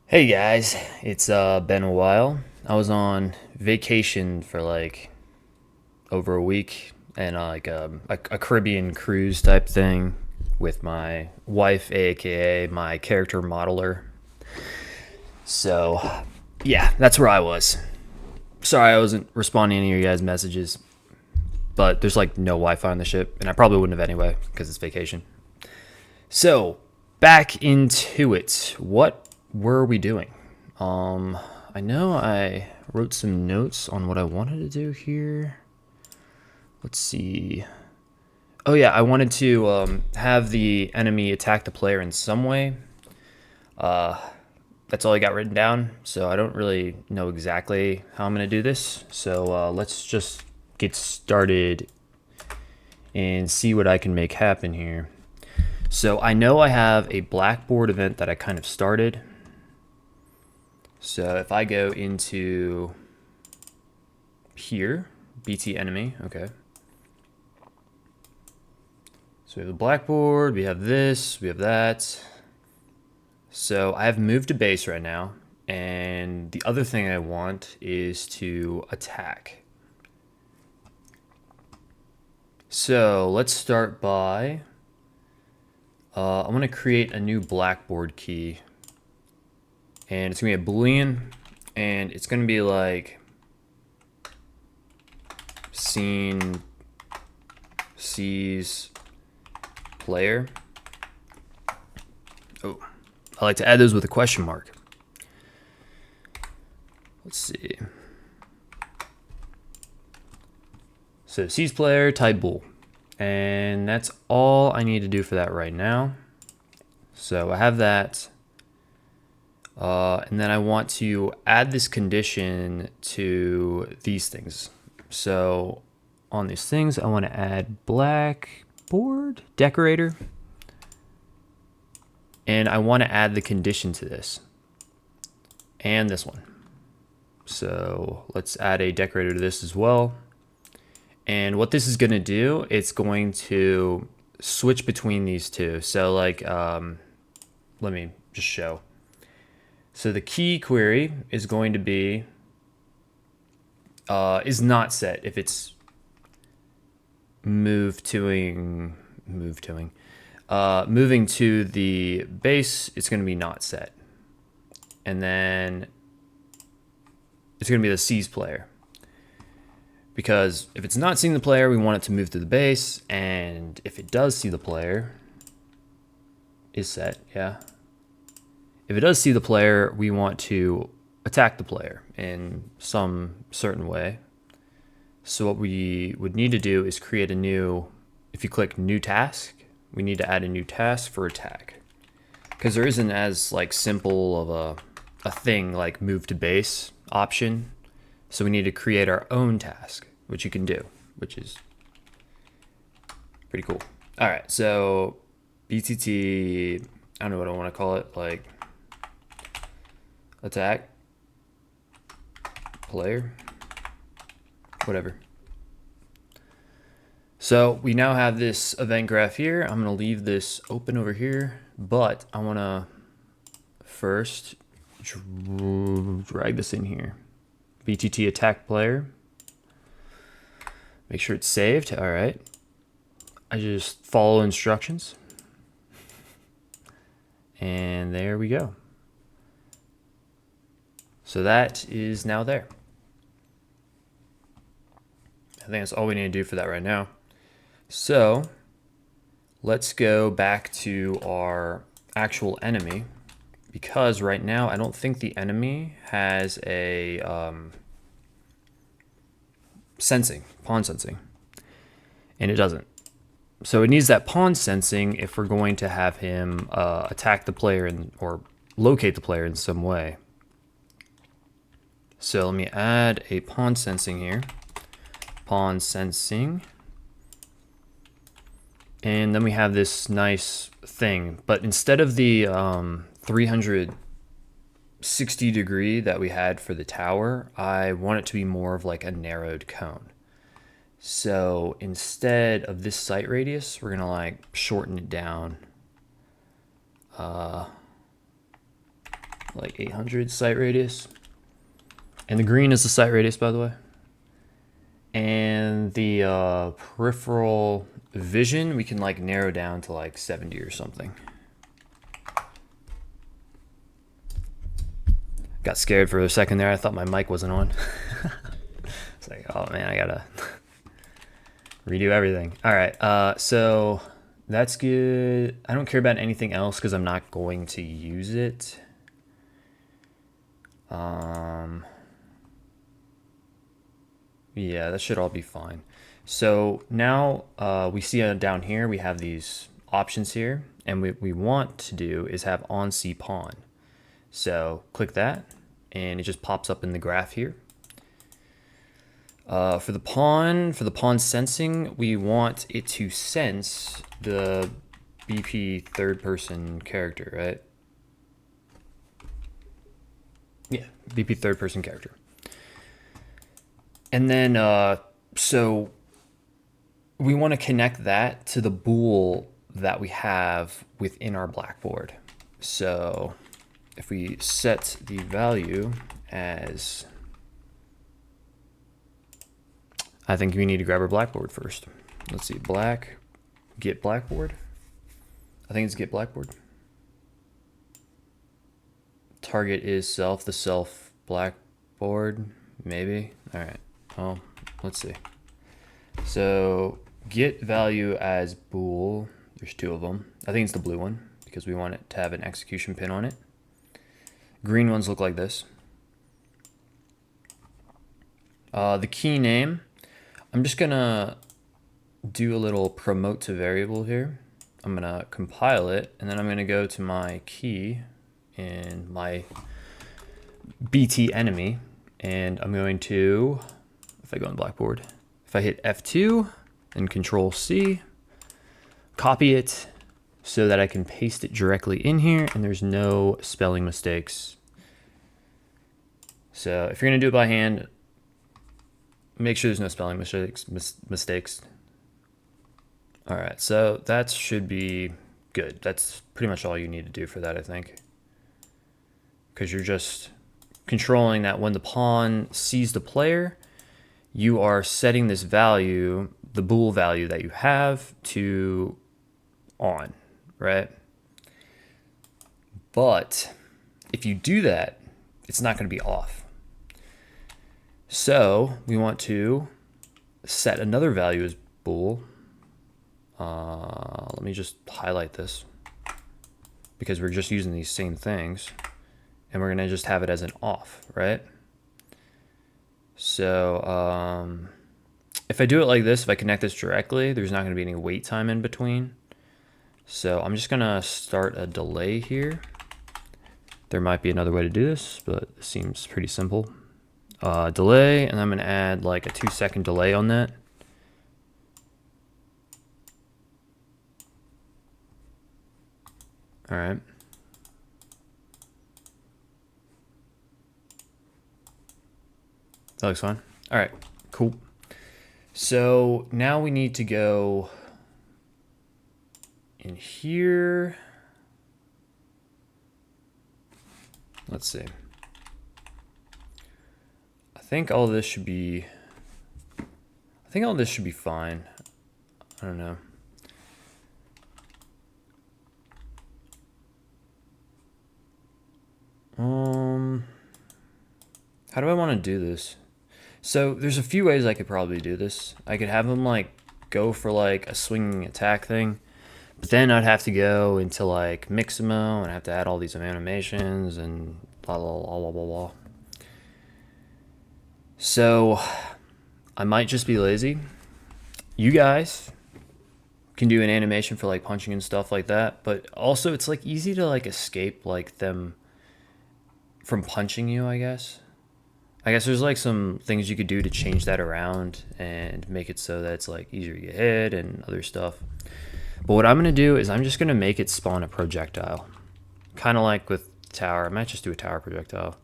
Hey guys, it's been a while. I was on vacation for like over a week and a Caribbean cruise type thing with my wife, aka my character modeler. So, yeah, that's where I was. Sorry I wasn't responding to your guys' messages, but there's like no Wi-Fi on the ship, and I probably wouldn't have anyway because it's vacation. So, back into it. What were we doing? I know I wrote some notes on what I wanted to do here. Let's see. Oh yeah, I wanted to have the enemy attack the player in some way. That's all I got written down, so I don't really know exactly how I'm going to do this. So let's just get started and see what I can make happen here. So I know I have a Blackboard event that I kind of started. So if I go into here, BT enemy, okay. So we have the Blackboard, we have this, we have that. So I have moved to base right now, and the other thing I want is to attack. So let's start by, I'm gonna create a new Blackboard key, and it's gonna be a Boolean, and it's gonna be like scene sees player. Oh, I like to add those with a question mark. Let's see. So sees player type bool, and that's all I need to do for that right now. So I have that, and then I want to add this condition to these things. So on these things, I want to add Blackboard decorator, and I want to add the condition to this and this one. So let's add a decorator to this as well. And what this is going to do, it's going to switch between these two. So like, let me just show. So the key query is going to be, is not set if it's moving to the base, it's going to be not set. And then it's going to be the sees player. Because if it's not seeing the player, we want it to move to the base. And if it does see the player, is set, yeah. If it does see the player, we want to attack the player in some certain way. So what we would need to do is create a new, if you click new task, we need to add a new task for attack. Because there isn't as like simple of a thing like move to base option. So we need to create our own task, which you can do, which is pretty cool. All right, so BTT, I don't know what I want to call it, like attack, player, whatever. So we now have this event graph here. I'm gonna leave this open over here, but I wanna first drag this in here. BTT attack player. Make sure it's saved. All right. I just follow instructions. And there we go. So that is now there. I think that's all we need to do for that right now. So let's go back to our actual enemy, because right now I don't think the enemy has a pawn sensing, and it doesn't. So it needs that pawn sensing if we're going to have him attack the player or locate the player in some way. So let me add a pawn sensing here. Pawn sensing. And then we have this nice thing, but instead of the 360 degree that we had for the tower, I want it to be more of like a narrowed cone. So instead of this sight radius, we're gonna like shorten it down. like 800 sight radius. And the green is the sight radius, by the way. And the peripheral vision, we can like narrow down to like 70 or something. Got scared for a second there. I thought my mic wasn't on. It's like, oh man, I gotta redo everything. All right, so that's good. I don't care about anything else because I'm not going to use it. Yeah, that should all be fine. So now we see down here, we have these options here, and what we want to do is have on see pawn. So click that, and it just pops up in the graph here. For the pawn sensing, we want it to sense the BP third person character, right? Yeah, BP third person character. And then, so we want to connect that to the bool that we have within our blackboard. So if we set the value as, I think we need to grab our blackboard first. Let's see, get blackboard. I think it's get blackboard. Target is self, the self blackboard, maybe. All right, well, let's see. So get value as bool, there's two of them. I think it's the blue one because we want it to have an execution pin on it. Green ones look like this. The key name, I'm just gonna do a little promote to variable here. I'm gonna compile it, and then I'm gonna go to my key in my BT enemy, and I'm going to, if I go on Blackboard, if I hit F2 and Control C, copy it so that I can paste it directly in here and there's no spelling mistakes. So if you're gonna do it by hand, make sure there's no spelling mistakes. All right, so that should be good. That's pretty much all you need to do for that, I think. Because you're just controlling that when the pawn sees the player, you are setting this value, the bool value that you have, to on, right? But if you do that, it's not going to be off. So we want to set another value as bool. Let me just highlight this because we're just using these same things, and we're going to just have it as an off, right? So if I do it like this, if I connect this directly, there's not going to be any wait time in between. So I'm just going to start a delay here. There might be another way to do this, but it seems pretty simple. Delay, and I'm going to add like a 2-second delay on that. All right. That looks fine. All right, cool. So now we need to go in here. Let's see. I think all this should be fine. I don't know. How do I want to do this? So there's a few ways I could probably do this. I could have him like go for like a swinging attack thing, but then I'd have to go into like Mixamo and I have to add all these animations and blah, blah, blah, blah, blah, blah. So I might just be lazy. You guys can do an animation for like punching and stuff like that, but also it's like easy to like escape like them from punching you, I guess. I guess there's like some things you could do to change that around and make it so that it's like easier to get hit and other stuff. But what I'm going to do is I'm just going to make it spawn a projectile. Kind of like with tower. I might just do a tower projectile.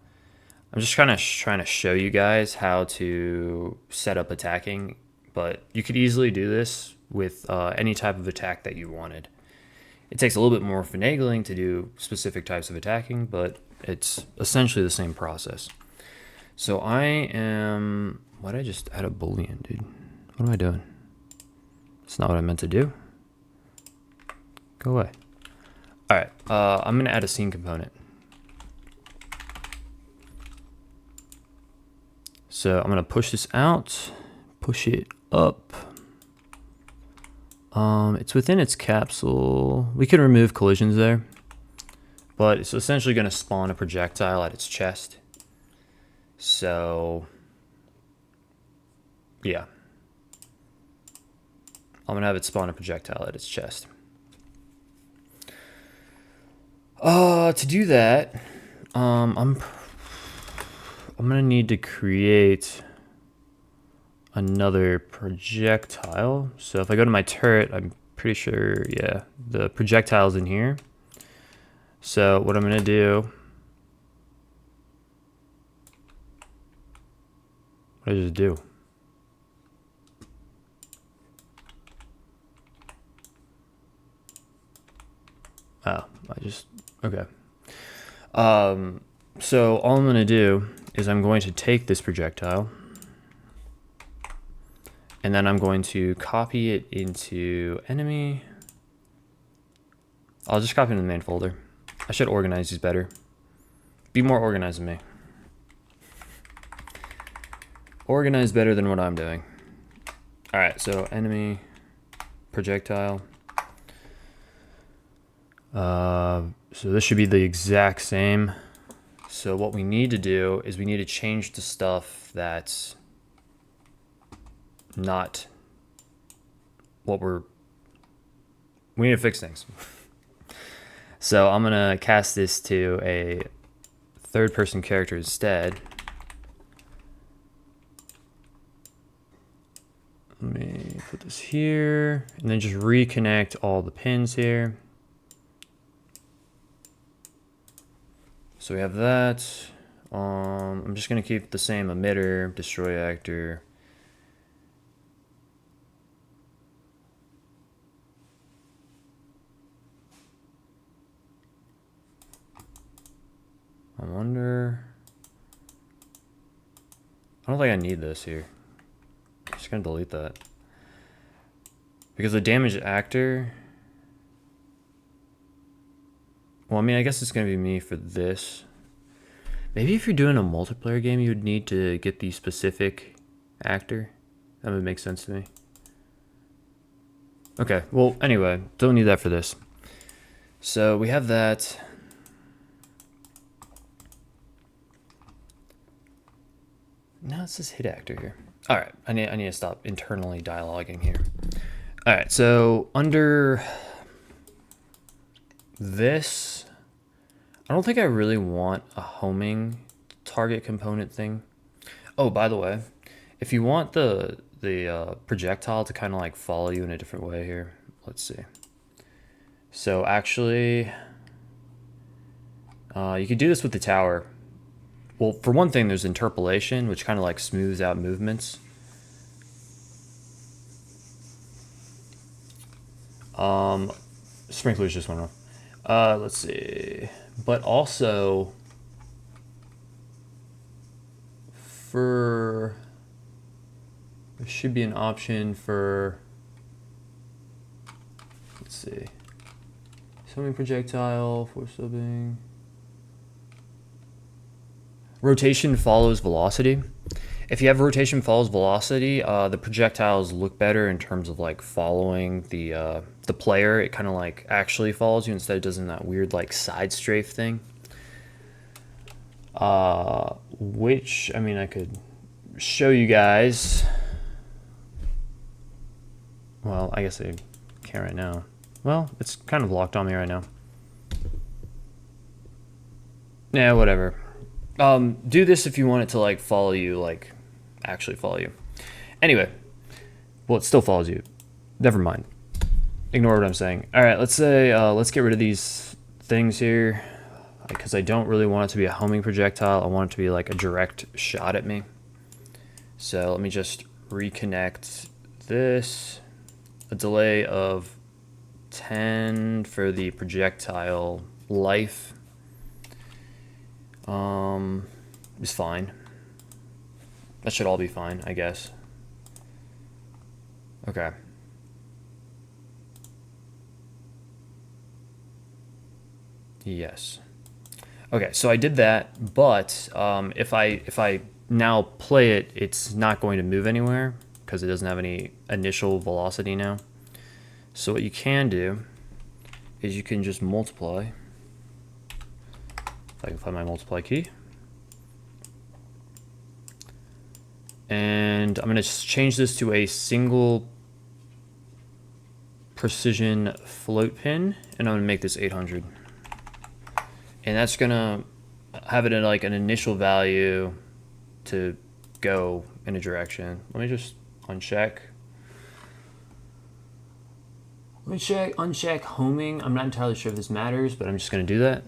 I'm just kind of trying to show you guys how to set up attacking, but you could easily do this with any type of attack that you wanted. It takes a little bit more finagling to do specific types of attacking, but It's essentially the same process. So I am... Why did I just add a boolean, dude? What am I doing? It's not what I meant to do. Go away. All right, I'm gonna add a scene component. So I'm gonna push this out, push it up. It's within its capsule. We can remove collisions there, but it's essentially gonna spawn a projectile at its chest. So, yeah. I'm gonna have it spawn a projectile at its chest. To do that, I'm gonna need to create another projectile. So if I go to my turret, I'm pretty sure, yeah, the projectile's in here. So what I'm gonna do, what did I just do? Oh, okay. So all I'm gonna do is I'm going to take this projectile and then I'm going to copy it into enemy. I'll just copy it in the main folder. I should organize these better. Be more organized than me. Organize better than what I'm doing. All right, so enemy projectile. So this should be the exact same. So what we need to do is we need to change the stuff that's not what we need to fix things. So I'm gonna cast this to a third person character instead. Let me put this here and then just reconnect all the pins here. So we have that. I'm just gonna keep the same emitter, destroy actor. I wonder. I don't think I need this here. I'm just gonna delete that. Because the damaged actor. Well, I mean, I guess it's gonna be me for this. Maybe if you're doing a multiplayer game, you would need to get the specific actor. That would make sense to me. Okay, well, anyway, don't need that for this. So we have that. No, it says hit actor here. All right, I need to stop internally dialoguing here. All right, so under this, I don't think I really want a homing target component thing. Oh, by the way, if you want the projectile to kind of like follow you in a different way here, let's see. So actually, you could do this with the tower. Well, for one thing, there's interpolation, which kind of like smooths out movements. Sprinklers just went off. Let's see. But also, there should be an option for, let's see. Swimming projectile, force subbing. Rotation follows velocity. If you have rotation follows velocity, the projectiles look better in terms of like following the player. It kind of like actually follows you instead of doing that weird like side strafe thing. Which, I mean, I could show you guys. Well, I guess I can't right now. Well, it's kind of locked on me right now. Yeah, whatever. Do this if you want it to like follow you, like actually follow you. Anyway, well, it still follows you. Never mind. Ignore what I'm saying. All right, let's say, let's get rid of these things here because I don't really want it to be a homing projectile. I want it to be like a direct shot at me. So let me just reconnect this. A delay of 10 for the projectile life. is fine. That should all be fine, I guess. Okay. Yes. Okay, so I did that, but if I now play it, it's not going to move anywhere because it doesn't have any initial velocity now. So what you can do is you can just multiply. If I can find my multiply key. And I'm going to change this to a single precision float pin, and I'm going to make this 800. And that's going to have it in like an initial value to go in a direction. Let me just uncheck. Let me uncheck homing. I'm not entirely sure if this matters, but I'm just going to do that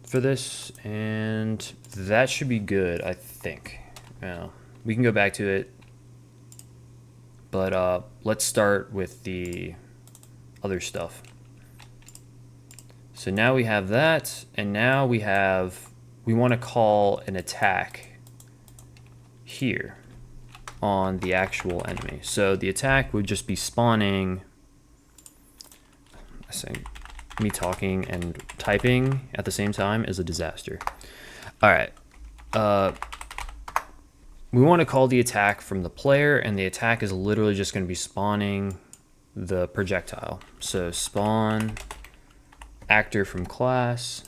for this. And that should be good, I think. Now, we can go back to it. But let's start with the other stuff. So now we have that, and now we want to call an attack here on the actual enemy. So the attack would just be spawning, I think me talking and typing at the same time is a disaster. All right. We want to call the attack from the player, and the attack is literally just going to be spawning the projectile. So spawn actor from class,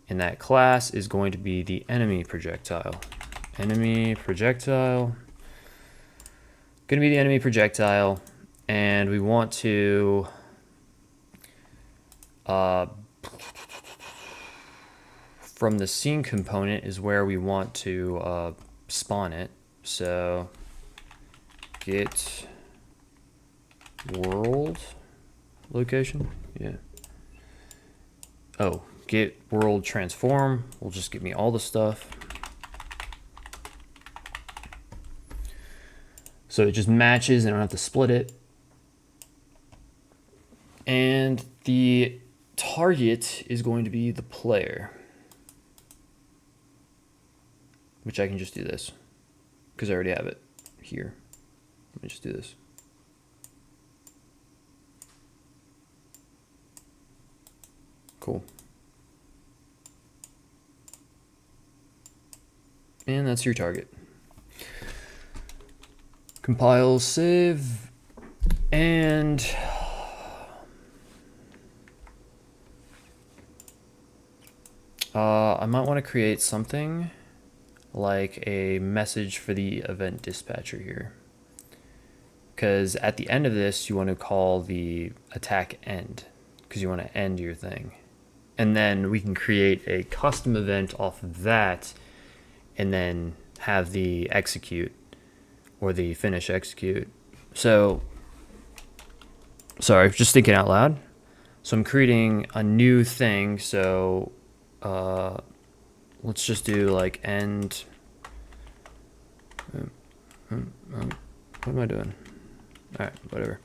and that class is going to be the enemy projectile. Enemy projectile. Going to be the enemy projectile, and we want to from the scene component is where we want to spawn it. So get world location. Yeah. Oh, get world transform will just give me all the stuff. So it just matches, and I don't have to split it. And the target is going to be the player, which I can just do this because I already have it here. Let me just do this. Cool. And that's your target. Compile, save, and I might want to create something like a message for the event dispatcher here, because at the end of this you want to call the attack end because you want to end your thing, and then we can create a custom event off of that and then have the execute or the finish execute. So sorry, just thinking out loud. So I'm creating a new thing. So let's just do like end. What am I doing? All right, whatever.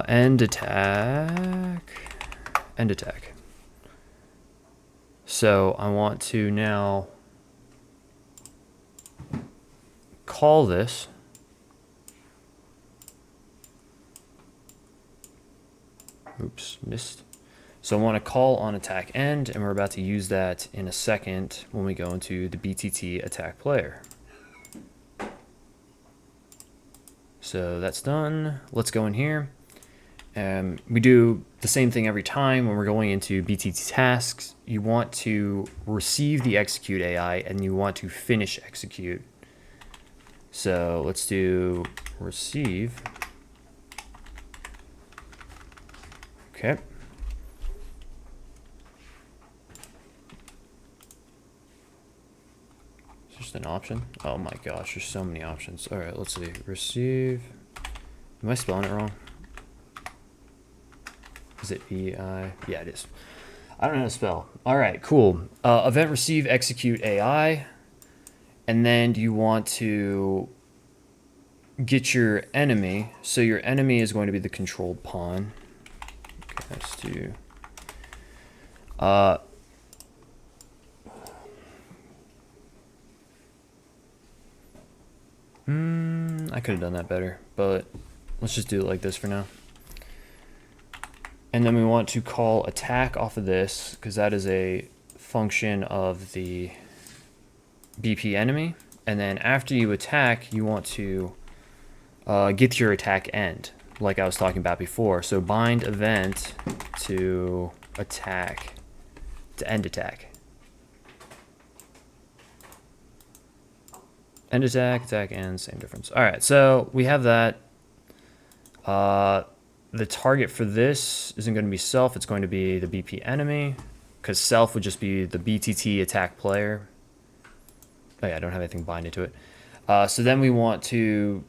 End attack. End attack. So I want to now call this. Oops, missed. So I want to call on attack end, and we're about to use that in a second when we go into the BTT attack player. So that's done. Let's go in here. We do the same thing every time when we're going into BTT tasks. You want to receive the execute AI, and you want to finish execute. So let's do receive. Okay. It's just an option. Oh my gosh, there's so many options. All right, let's see. Receive. Am I spelling it wrong? Is it EI? Yeah, it is. I don't know how to spell. All right, cool. Event receive execute AI. And then you want to get your enemy. So your enemy is going to be the controlled pawn. Okay, let's do. I could have done that better, but let's just do it like this for now. And then we want to call attack off of this, because that is a function of the BP enemy. And then after you attack, you want to get to your attack end, like I was talking about before. So bind event to attack, to end attack. End attack, attack end, same difference. All right, so we have that. The target for this isn't going to be self, it's going to be the BP enemy, because self would just be the BTT attack player. Oh yeah, I don't have anything binded to it. So then we want to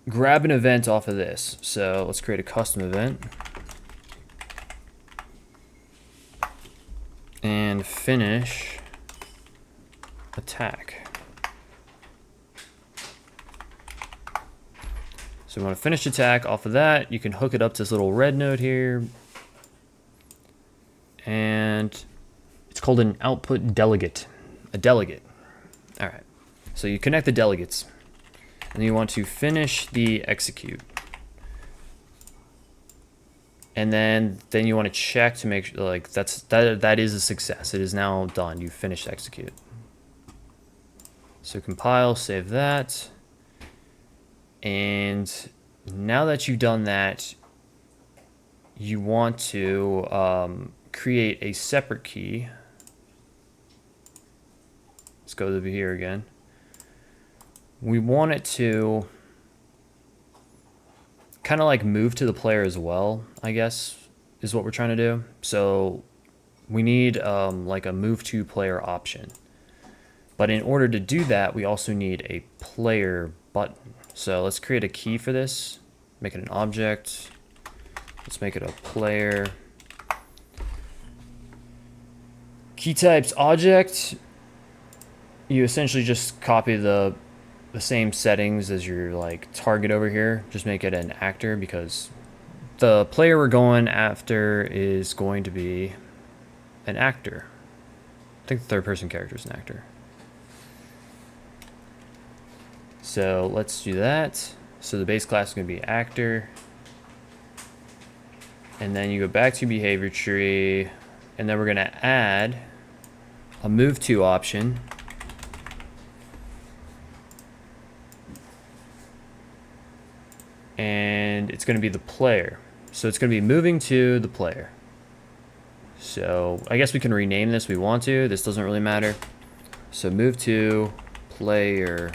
grab an event off of this. So let's create a custom event. And finish attack. So we want to finish attack off of that. You can hook it up to this little red node here. And it's called an output delegate, a delegate. All right, so you connect the delegates and you want to finish the execute. And then you want to check to make sure like that is a success. It is now done. You finished execute. So compile, save that. And now that you've done that, you want to create a separate key. Let's go over here again. We want it to kind of like move to the player as well, I guess, is what we're trying to do. So we need like a move to player option. But in order to do that, we also need a player button. So let's create a key for this, make it an object. Let's make it a player. Key types object. You essentially just copy the same settings as your like target over here. Just make it an actor because the player we're going after is going to be an actor. I think the third person character is an actor. So let's do that. So the base class is going to be actor. And then you go back to behavior tree. And then we're going to add a move to option. And it's going to be the player. So it's going to be moving to the player. So I guess we can rename this if we want to. This doesn't really matter. So move to player.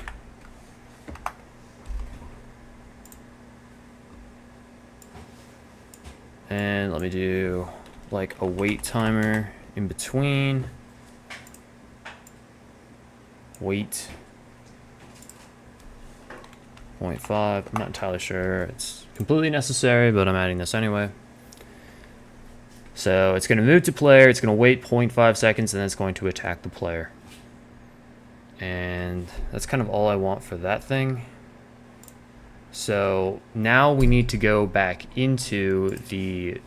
And let me do like a wait timer in between. Wait. 0.5. I'm not entirely sure it's completely necessary, but I'm adding this anyway. So it's going to move to player. It's going to wait 0.5 seconds, and then it's going to attack the player. And that's kind of all I want for that thing. So now we need to go back into the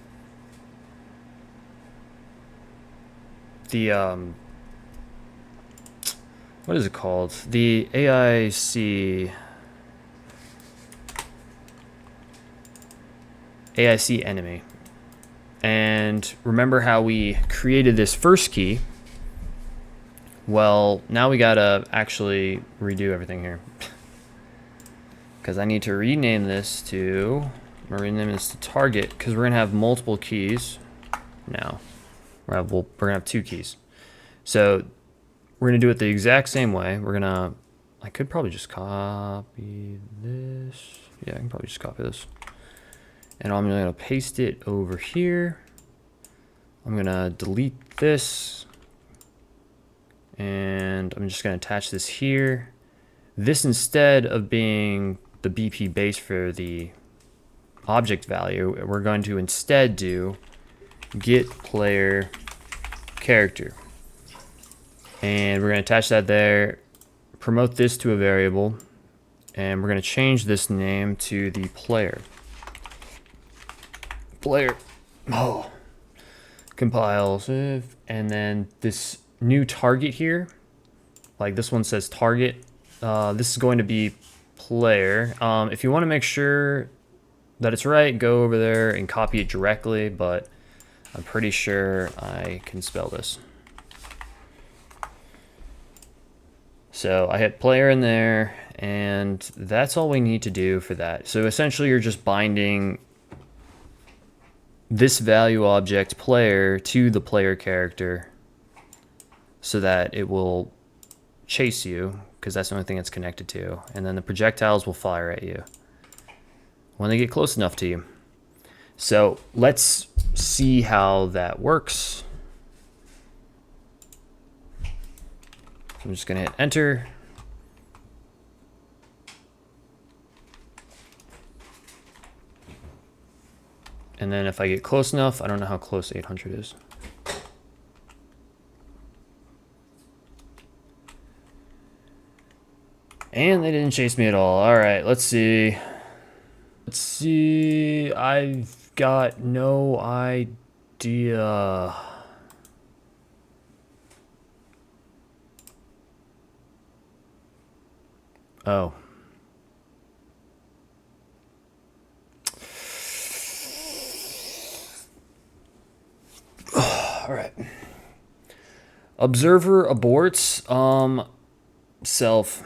what is it called? The AIC enemy. And remember how we created this first key? Well, now we gotta actually redo everything here. Because I need to rename this to, I'm gonna rename this to target, because we're gonna have multiple keys now. We're gonna have two keys. So we're gonna do it the exact same way. I could probably just copy this. Yeah, I can probably just copy this. And I'm gonna paste it over here. I'm gonna delete this. And I'm just gonna attach this here. This, instead of being the BP base for the object value, we're going to instead do get player character. And we're going to attach that there, promote this to a variable, and we're going to change this name to the player. Player. Oh. Compile, save, and then this new target here, like this one says target. This is going to be player. If you want to make sure that it's right, go over there and copy it directly, but I'm pretty sure I can spell this. So I hit player in there, and that's all we need to do for that. So essentially you're just binding this value object player to the player character so that it will chase you, because that's the only thing it's connected to. And then the projectiles will fire at you when they get close enough to you. So let's see how that works. So I'm just gonna hit enter. And then if I get close enough, I don't know how close 800 is. And they didn't chase me at all. All right, let's see. Let's see, I've got no idea. Oh. All right. Observer aborts, self.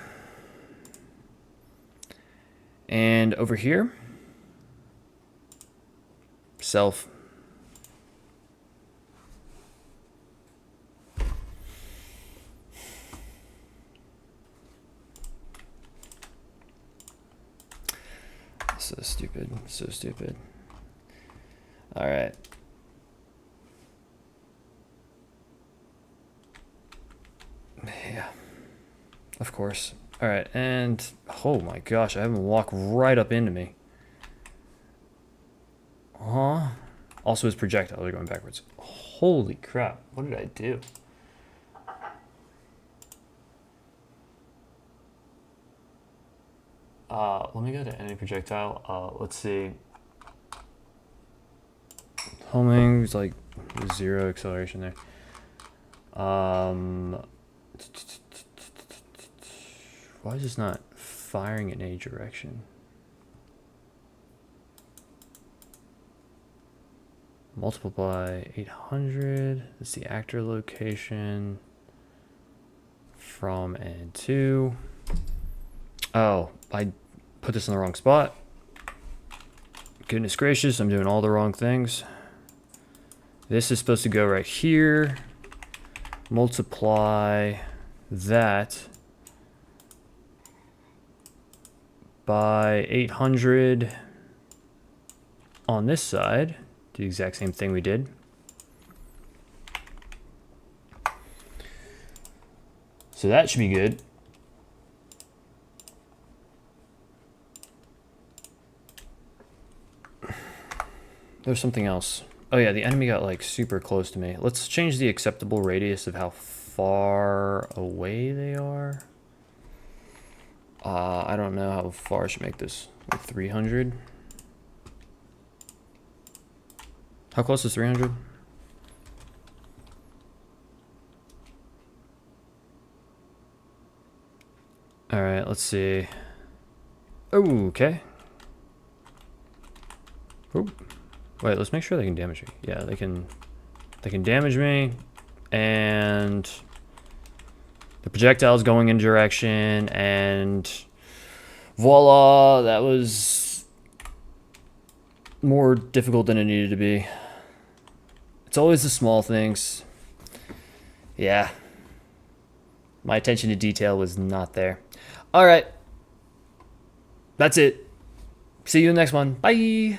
And over here, self. So stupid, so stupid. All right. Yeah, of course. All right, and oh my gosh, I have him walk right up into me. Huh? Also, his projectiles are going backwards. Holy crap, what did I do? Let me go to enemy projectile. Let's see. Homing is like 0 acceleration there. Why is this not firing in any direction? Multiple by 800. That's the actor location. From and to. Oh, I put this in the wrong spot. Goodness gracious, I'm doing all the wrong things. This is supposed to go right here. Multiply that by 800 on this side. Do the exact same thing we did. So that should be good. There's something else. Oh yeah, the enemy got like super close to me. Let's change the acceptable radius of how far away they are. I don't know how far I should make this. Like 300. How close is 300? All right, let's see. Oh, okay. Oop. Wait, let's make sure they can damage me. Yeah, they can damage me, and the projectile's going in direction, and voila, that was more difficult than it needed to be. It's always the small things. Yeah. My attention to detail was not there. All right. That's it. See you in the next one. Bye.